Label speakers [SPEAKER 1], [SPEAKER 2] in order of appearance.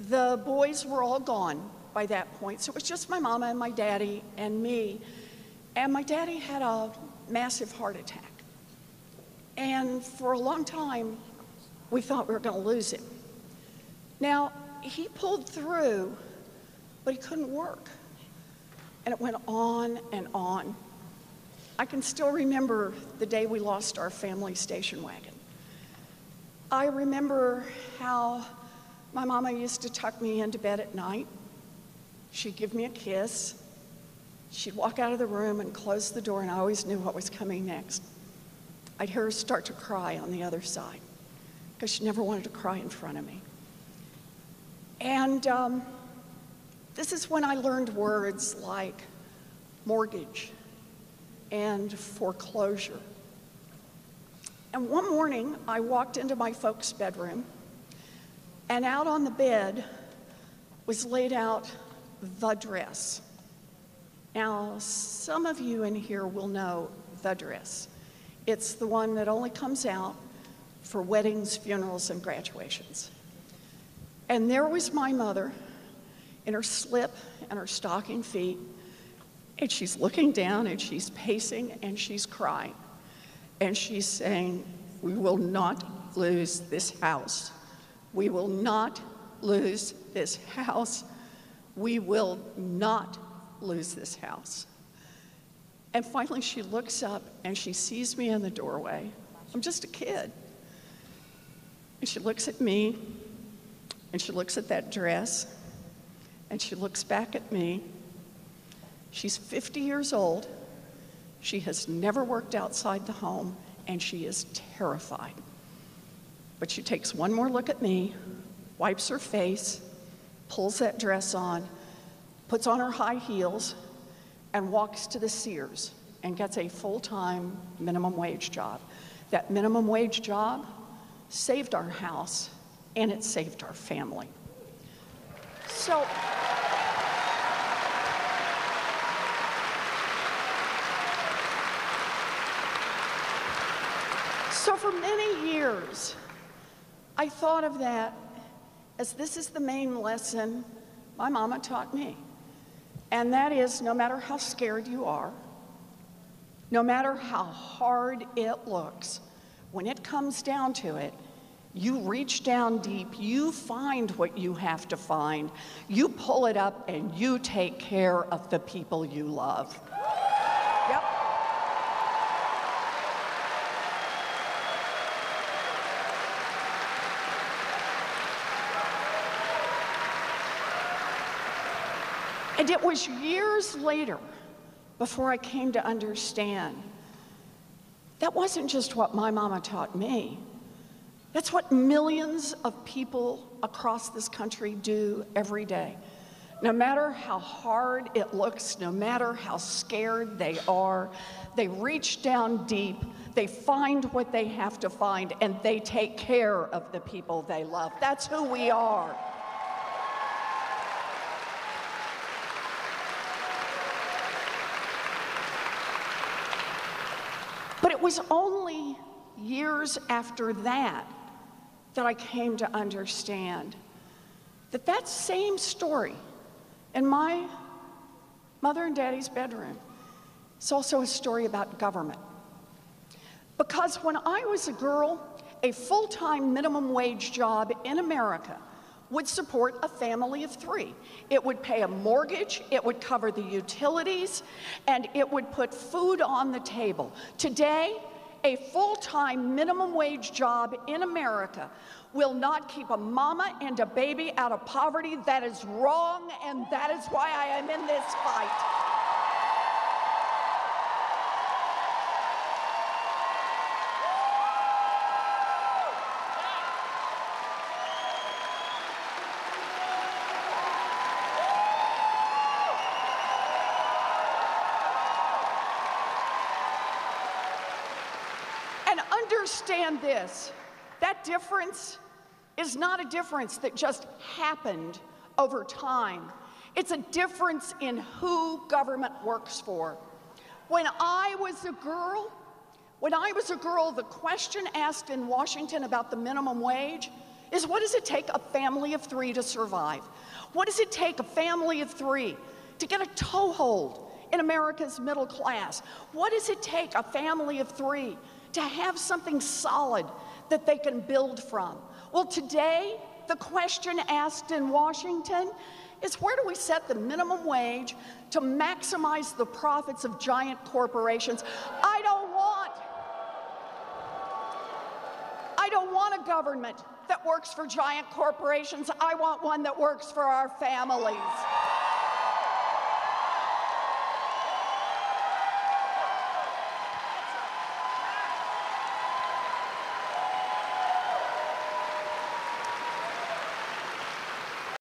[SPEAKER 1] The boys were all gone by that point, so it was just my mama and my daddy and me. And my daddy had a massive heart attack. And for a long time, we thought we were going to lose him. Now, he pulled through, but he couldn't work. And it went on and on. I can still remember the day we lost our family station wagon. I remember how my mama used to tuck me into bed at night. She'd give me a kiss. She'd walk out of the room and close the door, and I always knew what was coming next. I'd hear her start to cry on the other side, because she never wanted to cry in front of me. And this is when I learned words like mortgage and foreclosure. And one morning, I walked into my folks' bedroom, and out on the bed was laid out the dress. Now, some of you in here will know the dress. It's the one that only comes out for weddings, funerals, and graduations. And there was my mother in her slip and her stocking feet, and she's looking down and she's pacing and she's crying. And she's saying, "We will not lose this house. We will not lose this house. We will not lose this house." And finally she looks up and she sees me in the doorway. I'm just a kid. And she looks at me and she looks at that dress and she looks back at me. She's 50 years old. She has never worked outside the home and she is terrified. But she takes one more look at me, wipes her face, pulls that dress on, puts on her high heels, and walks to the Sears and gets a full-time minimum wage job. That minimum wage job saved our house and it saved our family. So for many years, I thought of that as this is the main lesson my mama taught me. And that is, no matter how scared you are, no matter how hard it looks, when it comes down to it, you reach down deep, you find what you have to find, you pull it up, and you take care of the people you love. Yep. And it was years later before I came to understand that wasn't just what my mama taught me. That's what millions of people across this country do every day. No matter how hard it looks, no matter how scared they are, they reach down deep, they find what they have to find, and they take care of the people they love. That's who we are. But it was only years after that that I came to understand that that same story in my mother and daddy's bedroom is also a story about government. Because when I was a girl, a full-time minimum wage job in America would support a family of 3. It would pay a mortgage, it would cover the utilities, and it would put food on the table. Today, a full-time minimum wage job in America will not keep a mama and a baby out of poverty. That is wrong, and that is why I am in this fight. Understand this, that difference is not a difference that just happened over time. It's a difference in who government works for. When I was a girl, the question asked in Washington about the minimum wage is, what does it take a family of 3 to survive? What does it take a family of 3 to get a toehold in America's middle class? What does it take a family of 3 to have something solid that they can build from? Well, today, the question asked in Washington is, where do we set the minimum wage to maximize the profits of giant corporations? I don't want a government that works for giant corporations. I want one that works for our families.